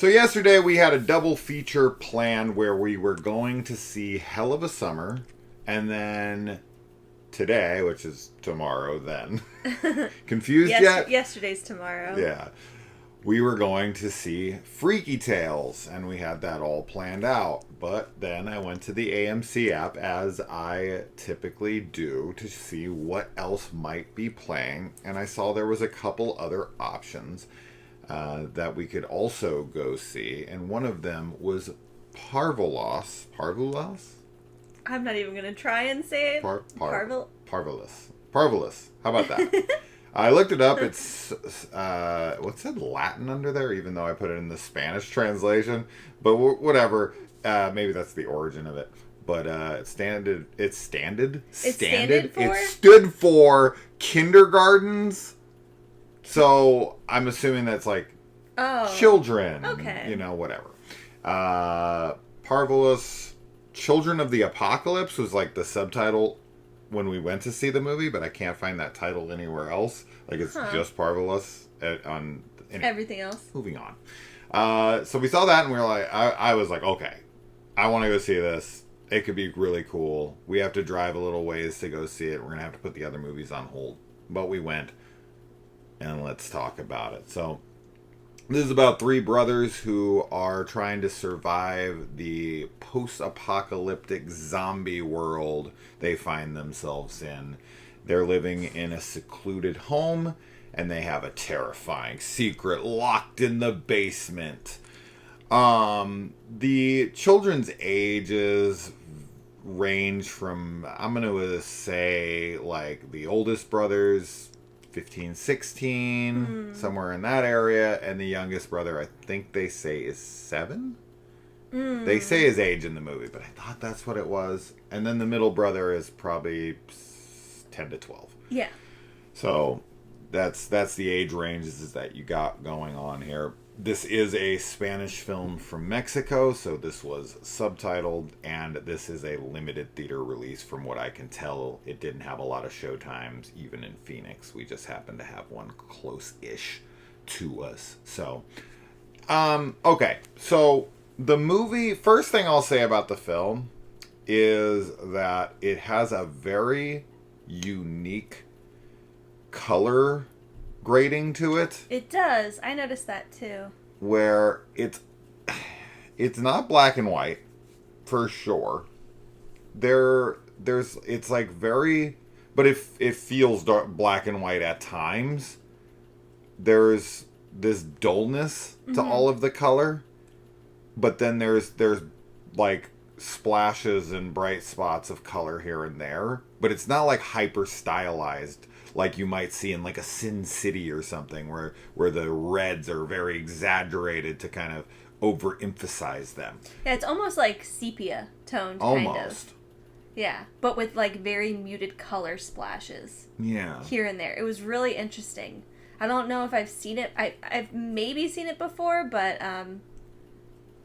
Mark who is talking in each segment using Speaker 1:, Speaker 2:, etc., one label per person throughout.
Speaker 1: So yesterday we had a double feature planned where we were going to see Hell of a Summer, and then today, which is tomorrow then. Confused yet?
Speaker 2: Yesterday's tomorrow.
Speaker 1: Yeah. We were going to see Freaky Tales, and we had that all planned out. But then I went to the AMC app, as I typically do, to see what else might be playing. And I saw there was a couple other options that we could also go see. And one of them was Parvulos. Parvulos?
Speaker 2: I'm not even going to try and say it.
Speaker 1: Parvulos. Parvulos. How about that? I looked it up. It's, what's it, Latin under there, even though I put it in the Spanish translation. But whatever. Maybe that's the origin of it. But it stood for kindergartens. So I'm assuming that's like children.
Speaker 2: Okay.
Speaker 1: You know, whatever. Parvulos, Children of the Apocalypse was like the subtitle when we went to see the movie, but I can't find that title anywhere else. Like, it's just Parvulos on anyway,
Speaker 2: everything else.
Speaker 1: Moving on. So we saw that, and we were like, I was like, okay, I want to go see this. It could be really cool. We have to drive a little ways to go see it. We're going to have to put the other movies on hold. But we went, and let's talk about it. So this is about three brothers who are trying to survive the post-apocalyptic zombie world they find themselves in. They're living in a secluded home, and they have a terrifying secret locked in the basement. The children's ages range from, I'm going to say, like, the oldest brother's 15, 16, somewhere in that area, and the youngest brother, I think they say, is 7? They say his age in the movie, but I thought that's what it was. And then the middle brother is probably 10 to 12.
Speaker 2: Yeah.
Speaker 1: So that's the age ranges that you got going on here. This is a Spanish film from Mexico, so this was subtitled, and this is a limited theater release. From what I can tell, it didn't have a lot of showtimes, even in Phoenix. We just happened to have one close-ish to us. So, okay. So, the movie, first thing I'll say about the film is that it has a very unique color grading to it.
Speaker 2: It does. I noticed that too.
Speaker 1: Where it's not black and white, for sure. It's like very, but it feels black and white at times. There's this dullness to all of the color, but then there's like splashes and bright spots of color here and there, but it's not like hyper stylized like you might see in like a Sin City or something, where the reds are very exaggerated to kind of overemphasize them.
Speaker 2: Yeah, it's almost like sepia toned, kind of. Yeah, but with like very muted color splashes.
Speaker 1: Yeah.
Speaker 2: Here and there. It was really interesting. I don't know if I've seen it. I've maybe seen it before, but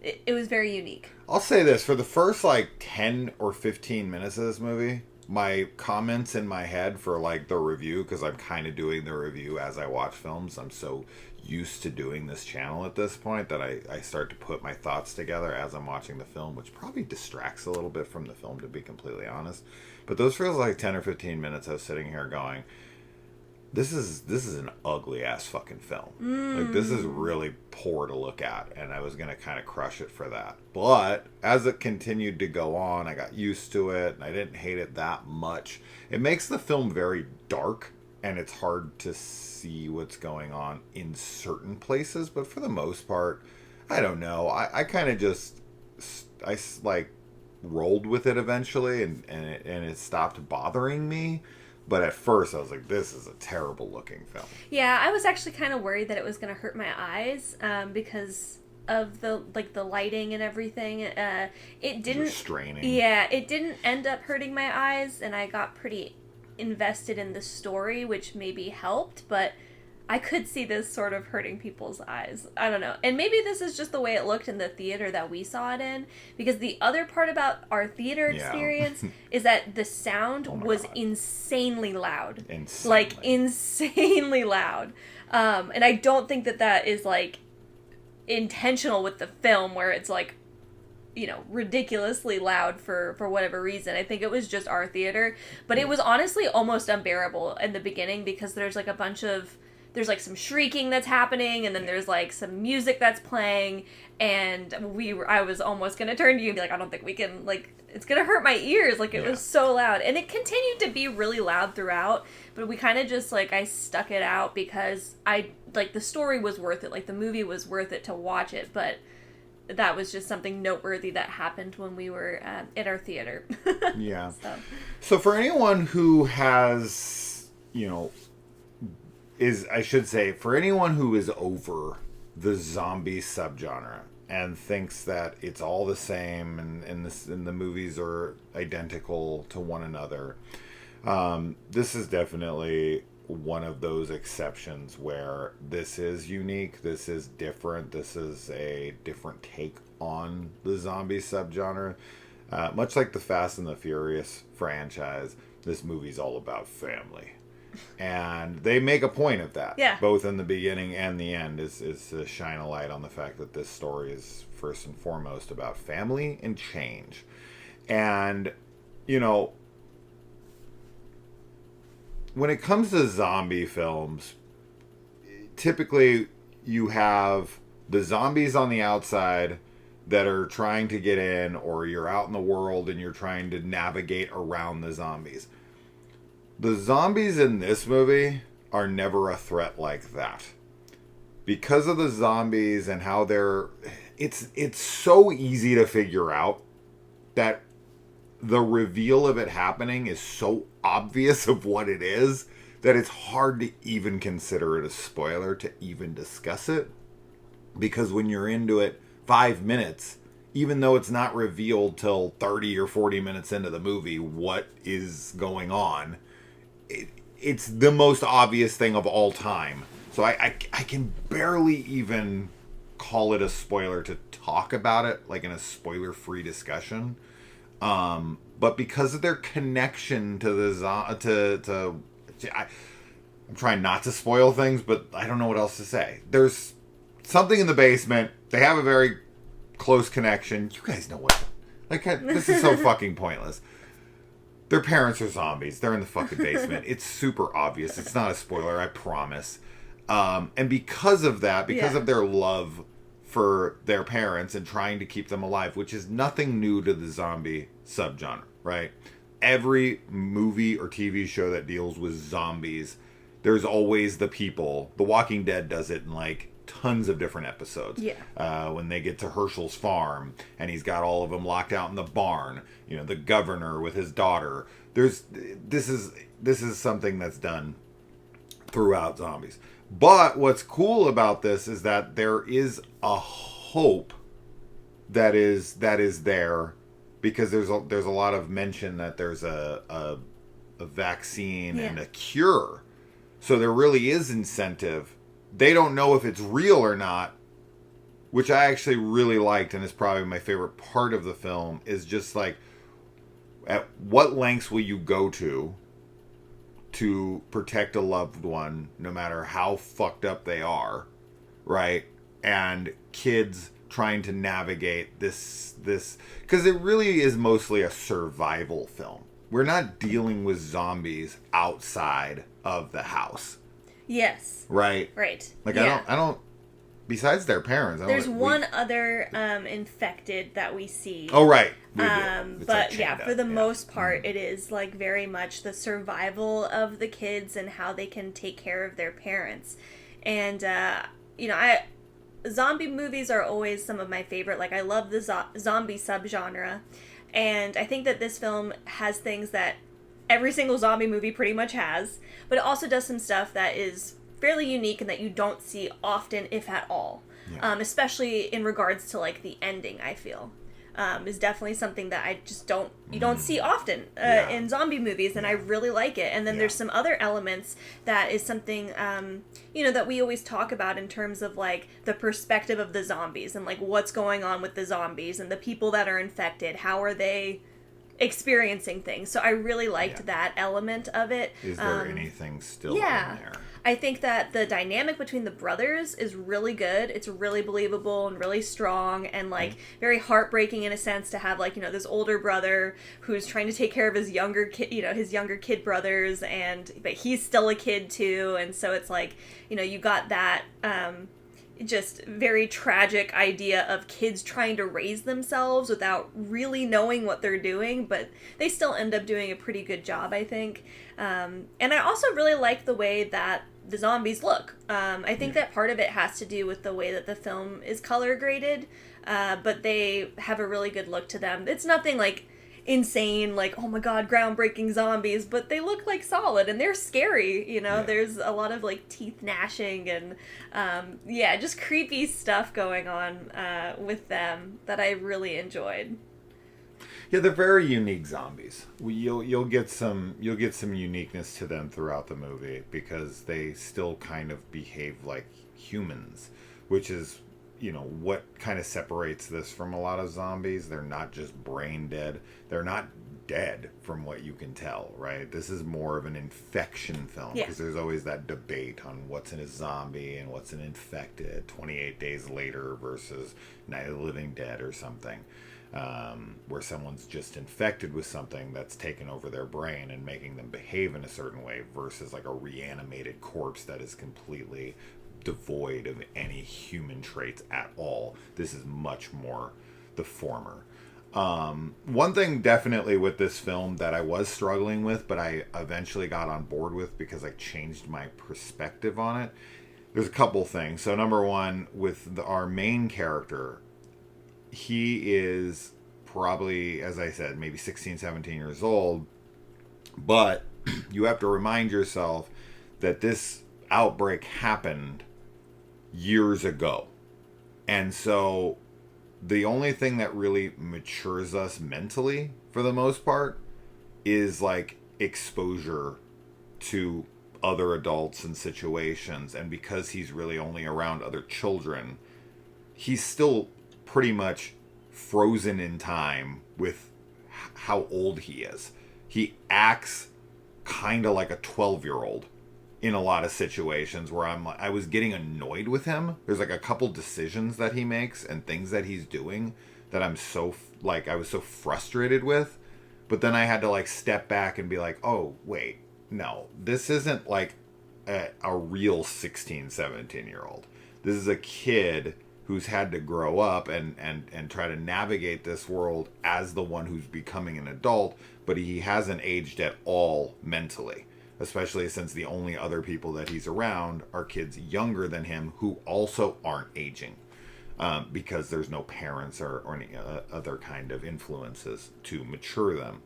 Speaker 2: it was very unique.
Speaker 1: I'll say this, for the first like 10 or 15 minutes of this movie, my comments in my head for like the review, because I'm kind of doing the review as I watch films. I'm so used to doing this channel at this point that I start to put my thoughts together as I'm watching the film, which probably distracts a little bit from the film, to be completely honest. But those first like 10 or 15 minutes I was sitting here going, this is an ugly ass fucking film. Like, this is really poor to look at, and I was gonna kind of crush it for that. But as it continued to go on, I got used to it, and I didn't hate it that much. It makes the film very dark, and it's hard to see what's going on in certain places. But for the most part, I don't know. I kind of just like rolled with it eventually, and it stopped bothering me. But at first, I was like, this is a terrible looking film.
Speaker 2: Yeah, I was actually kind of worried that it was going to hurt my eyes because of the lighting and everything. It didn't...
Speaker 1: straining.
Speaker 2: Yeah, it didn't end up hurting my eyes, and I got pretty invested in the story, which maybe helped, but I could see this sort of hurting people's eyes. I don't know. And maybe this is just the way it looked in the theater that we saw it in. Because the other part about our theater experience is that the sound was insanely loud. Insanely loud. And I don't think that is like intentional with the film where it's like, ridiculously loud for whatever reason. I think it was just our theater, but it was honestly almost unbearable in the beginning because there's like there's like some shrieking that's happening, and then there's like some music that's playing, and I was almost gonna turn to you and be like, I don't think we can, like, it's gonna hurt my ears, like, it was so loud, and it continued to be really loud throughout, but we kind of just, like, I stuck it out because the story was worth it, like, the movie was worth it to watch it, but that was just something noteworthy that happened when we were in our theater.
Speaker 1: Yeah. So for anyone who has, for anyone who is over the zombie subgenre and thinks that it's all the same and the movies are identical to one another, this is definitely one of those exceptions where this is unique, this is different, this is a different take on the zombie subgenre. Much like the Fast and the Furious franchise, this movie's all about family. And they make a point of that, both in the beginning and the end, is to shine a light on the fact that this story is first and foremost about family and change. And, when it comes to zombie films, typically you have the zombies on the outside that are trying to get in, or you're out in the world and you're trying to navigate around the zombies. The zombies in this movie are never a threat like that. Because of the zombies and how it's so easy to figure out that the reveal of it happening is so obvious of what it is that it's hard to even consider it a spoiler to even discuss it. Because when you're into it 5 minutes, even though it's not revealed till 30 or 40 minutes into the movie what is going on, it's the most obvious thing of all time. So I can barely even call it a spoiler to talk about it, like in a spoiler-free discussion. But because of their connection to the I'm trying not to spoil things, but I don't know what else to say. There's something in the basement. They have a very close connection. You guys know what? Like, this is so fucking pointless. Their parents are zombies. They're in the fucking basement. It's super obvious. It's not a spoiler, I promise. And because of that, because of their love for their parents and trying to keep them alive, which is nothing new to the zombie subgenre, right? Every movie or TV show that deals with zombies, there's always the people. The Walking Dead does it in like tons of different episodes. When they get to Herschel's farm and he's got all of them locked out in the barn, the governor with his daughter. This is something that's done throughout zombies. But what's cool about this is that there is a hope that is there, because there's a lot of mention that there's a vaccine and a cure. So there really is incentive. They don't know if it's real or not, which I actually really liked, and is probably my favorite part of the film, is just like, at what lengths will you go to protect a loved one, no matter how fucked up they are, right? And kids trying to navigate this, because it really is mostly a survival film. We're not dealing with zombies outside of the house.
Speaker 2: Yes.
Speaker 1: Right?
Speaker 2: Right.
Speaker 1: Like, yeah. I don't, besides their parents.
Speaker 2: There's one other infected that we see.
Speaker 1: Oh, right.
Speaker 2: But like yeah, for the most part, it is like very much the survival of the kids and how they can take care of their parents. And, zombie movies are always some of my favorite. Like, I love the zombie subgenre. And I think that this film has things that every single zombie movie pretty much has. But it also does some stuff that is fairly unique and that you don't see often, if at all. Yeah. Especially in regards to, like, the ending, I feel. Is definitely something that I just don't see often in zombie movies, and I really like it. And then there's some other elements that is something, that we always talk about in terms of, like, the perspective of the zombies and, like, what's going on with the zombies and the people that are infected. How are they experiencing things? So I really liked that element of it.
Speaker 1: Is there anything still in there?
Speaker 2: I think that the dynamic between the brothers is really good. It's really believable and really strong and like very heartbreaking in a sense to have like, this older brother who's trying to take care of his younger kid, his younger kid brothers, but he's still a kid too. And so it's like, you got that just very tragic idea of kids trying to raise themselves without really knowing what they're doing, but they still end up doing a pretty good job, I think. And I also really like the way that the zombies look. I think that part of it has to do with the way that the film is color graded, but they have a really good look to them. It's nothing like insane, like, oh my god, groundbreaking zombies, but they look like solid and they're scary, There's a lot of like teeth gnashing and just creepy stuff going on with them that I really enjoyed.
Speaker 1: Yeah, they're very unique zombies. You'll get some uniqueness to them throughout the movie because they still kind of behave like humans, which is what kind of separates this from a lot of zombies. They're not just brain dead. They're not dead from what you can tell, right? This is more of an infection film because there's always that debate on what's in a zombie and what's an infected 28 days later versus Night of the Living Dead or something. Where someone's just infected with something that's taken over their brain and making them behave in a certain way versus like a reanimated corpse that is completely devoid of any human traits at all. This is much more the former. One thing definitely with this film that I was struggling with, but I eventually got on board with because I changed my perspective on it. There's a couple things. So number one, with our main character, he is probably, as I said, maybe 16, 17 years old. But you have to remind yourself that this outbreak happened years ago. And so the only thing that really matures us mentally, for the most part, is like exposure to other adults and situations. And because he's really only around other children, he's still pretty much frozen in time with how old he is. He acts kind of like a 12-year-old in a lot of situations where I was getting annoyed with him. There's like a couple decisions that he makes and things that he's doing that I was so frustrated with. But then I had to like step back and be like, oh, wait, no, this isn't like a real 16, 17-year-old. This is a kid who's had to grow up and try to navigate this world as the one who's becoming an adult, but he hasn't aged at all mentally, especially since the only other people that he's around are kids younger than him who also aren't aging because there's no parents or any other kind of influences to mature them.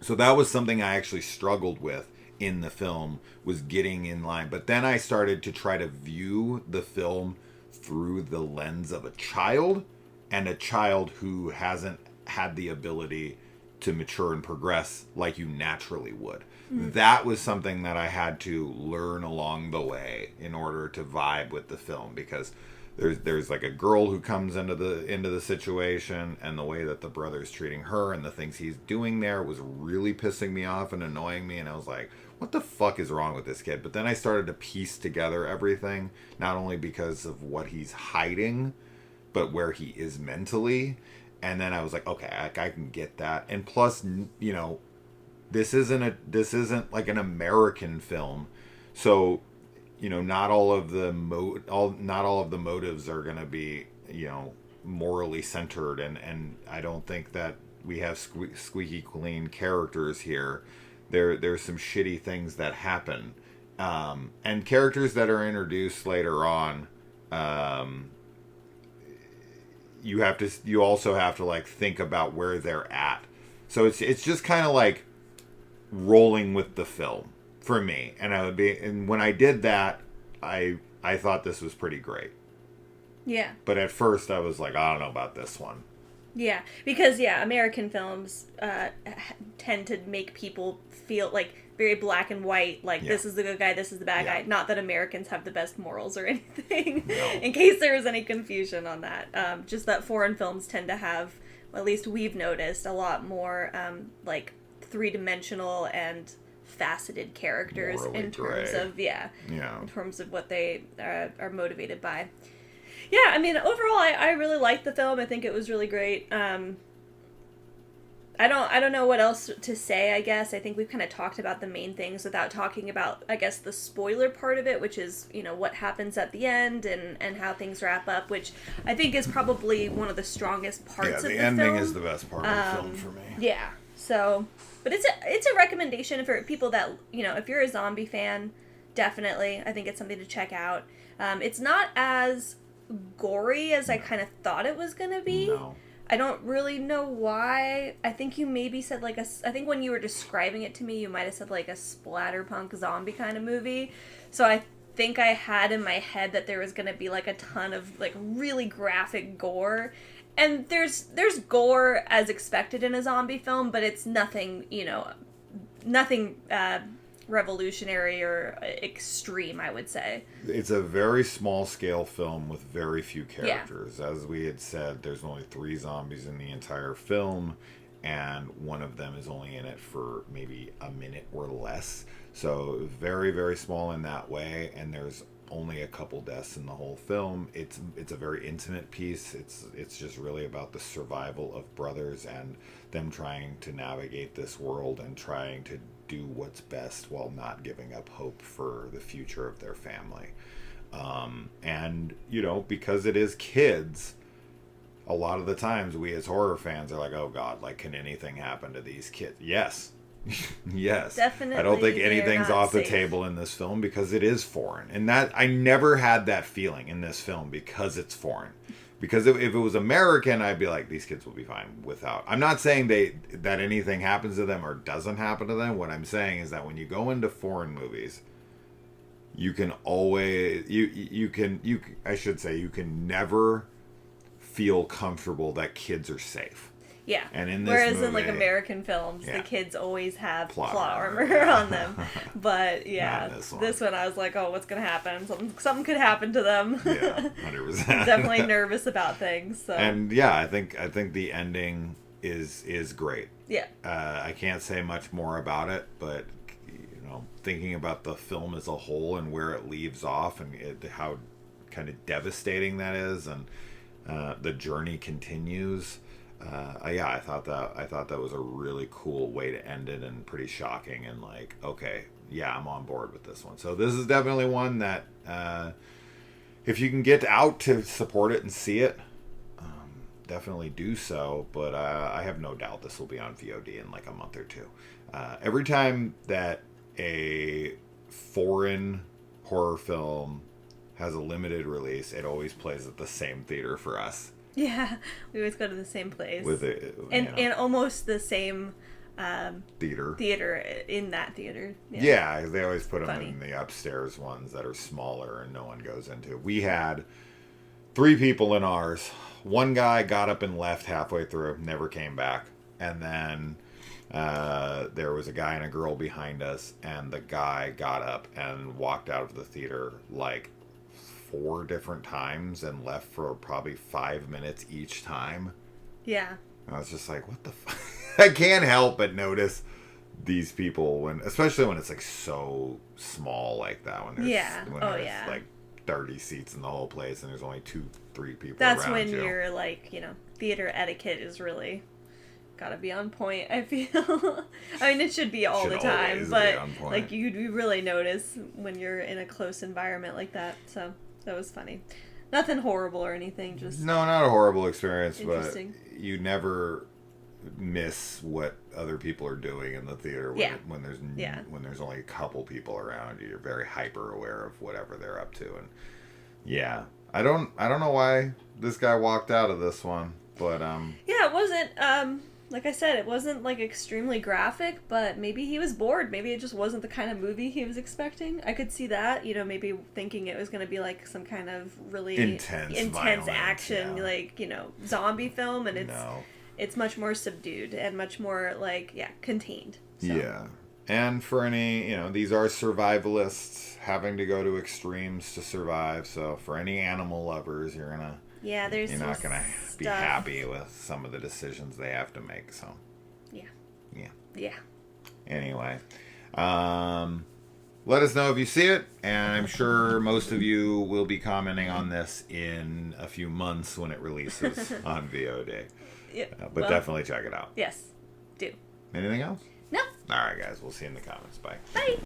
Speaker 1: So that was something I actually struggled with in the film, was getting in line. But then I started to try to view the film through the lens of a child, and a child who hasn't had the ability to mature and progress like you naturally would. That was something that I had to learn along the way in order to vibe with the film, because there's like a girl who comes into the situation, and the way that the brother's treating her and the things he's doing there was really pissing me off and annoying me, and I was like, what the fuck is wrong with this kid? But then I started to piece together everything, not only because of what he's hiding, but where he is mentally. And then I was like, okay, I can get that. And plus, this isn't like an American film, so not all of the motives are going to be morally centered, and I don't think that we have squeaky clean characters here. There's some shitty things that happen, and characters that are introduced later on. You also have to like think about where they're at. So it's just kind of like rolling with the film for me. And when I did that, I thought this was pretty great.
Speaker 2: Yeah.
Speaker 1: But at first I was like, I don't know about this one.
Speaker 2: Yeah, because American films tend to make people feel like very black and white, like this is the good guy, this is the bad guy. Not that Americans have the best morals or anything, in case there was any confusion on that. Just that foreign films tend to have, well, at least we've noticed, a lot more like three-dimensional and faceted characters
Speaker 1: Morally
Speaker 2: in terms
Speaker 1: gray.
Speaker 2: of
Speaker 1: Yeah.
Speaker 2: in terms of what they are motivated by. Yeah, I mean, overall, I really liked the film. I think it was really great. I don't know what else to say, I guess. I think we've kind of talked about the main things without talking about, I guess, the spoiler part of it, which is, what happens at the end and how things wrap up, which I think is probably one of the strongest parts of the film.
Speaker 1: Yeah, the ending is the best part of the film for me.
Speaker 2: Yeah. So, but it's a recommendation for people that, if you're a zombie fan, definitely. I think it's something to check out. It's not as gory as I kind of thought it was going to be.
Speaker 1: No.
Speaker 2: I don't really know why. I think you maybe said I think when you were describing it to me, you might have said like a splatterpunk zombie kind of movie. So I think I had in my head that there was going to be like a ton of like really graphic gore. And there's gore as expected in a zombie film, but it's nothing, nothing revolutionary or extreme, I would say.
Speaker 1: It's a very small scale film with very few characters. Yeah. As we had said, there's only 3 zombies in the entire film, and one of them is only in it for maybe a minute or less. So very, very small in that way, and there's only a couple deaths in the whole film. It's a very intimate piece. It's just really about the survival of brothers and them trying to navigate this world and trying to do what's best while not giving up hope for the future of their family. And, because it is kids, a lot of the times we as horror fans are like, oh God, like, can anything happen to these kids? Yes. Yes.
Speaker 2: Definitely.
Speaker 1: I don't think anything's off the table in this film because it is foreign. And that I never had that feeling in this film because it's foreign. Because if it was American, I'd be like, these kids will be fine without. I'm not saying that anything happens to them or doesn't happen to them. What I'm saying is that when you go into foreign movies, you can always you can never feel comfortable that kids are safe.
Speaker 2: Yeah.
Speaker 1: And in this
Speaker 2: Whereas
Speaker 1: movie,
Speaker 2: in like American films,
Speaker 1: yeah,
Speaker 2: the kids always have plot armor
Speaker 1: yeah,
Speaker 2: on them. But yeah, this one I was like, oh, what's gonna happen? Something could happen to them.
Speaker 1: Yeah, 100%.
Speaker 2: Definitely nervous about things. So.
Speaker 1: And yeah, I think the ending is great.
Speaker 2: Yeah.
Speaker 1: I can't say much more about it, but thinking about the film as a whole and where it leaves off and how kind of devastating that is, and the journey continues. I thought that was a really cool way to end it, and pretty shocking, and like, okay, yeah, I'm on board with this one. So this is definitely one that if you can get out to support it and see it, definitely do so. But I have no doubt this will be on VOD in like a month or two. Every time that a foreign horror film has a limited release, it always plays at the same theater for us.
Speaker 2: Yeah, we always go to the same place.
Speaker 1: With it,
Speaker 2: and almost the same
Speaker 1: theater
Speaker 2: in that theater.
Speaker 1: Yeah, they always put them in the upstairs ones that are smaller and no one goes into. We had 3 people in ours. One guy got up and left halfway through, never came back. And then there was a guy and a girl behind us, and the guy got up and walked out of the theater like 4 different times and left for probably 5 minutes each time.
Speaker 2: Yeah.
Speaker 1: And I was just like, what the fuck? I can't help but notice these people especially when it's like so small like that, when there's like 30 seats in the whole place and there's only 2-3 people
Speaker 2: That's
Speaker 1: around
Speaker 2: when
Speaker 1: you.
Speaker 2: you're like, theater etiquette is really gotta be on point, I feel. I mean, it should be all the time, but like you really notice when you're in a close environment like that. So that was funny. Nothing horrible or anything, just
Speaker 1: no, not a horrible experience, but you never miss what other people are doing in the theater when there's only a couple people around you. You're very hyper aware of whatever they're up to. And yeah, I don't know why this guy walked out of this one, but
Speaker 2: yeah, it wasn't like I said, it wasn't like extremely graphic, but maybe he was bored. Maybe it just wasn't the kind of movie he was expecting. I could see that, maybe thinking it was going to be like some kind of really intense violent, action, like, zombie film, and it's much more subdued and much more like, contained. So. Yeah.
Speaker 1: And for any, these are survivalists having to go to extremes to survive. So for any animal lovers, you're not gonna be happy with some of the decisions they have to make. So yeah. Anyway, Let us know if you see it, and I'm sure most of you will be commenting on this in a few months when it releases on VOD.
Speaker 2: Yeah,
Speaker 1: but definitely check it out.
Speaker 2: Yes, do.
Speaker 1: Anything else?
Speaker 2: No.
Speaker 1: All right, guys. We'll see you in the comments. Bye.
Speaker 2: Bye.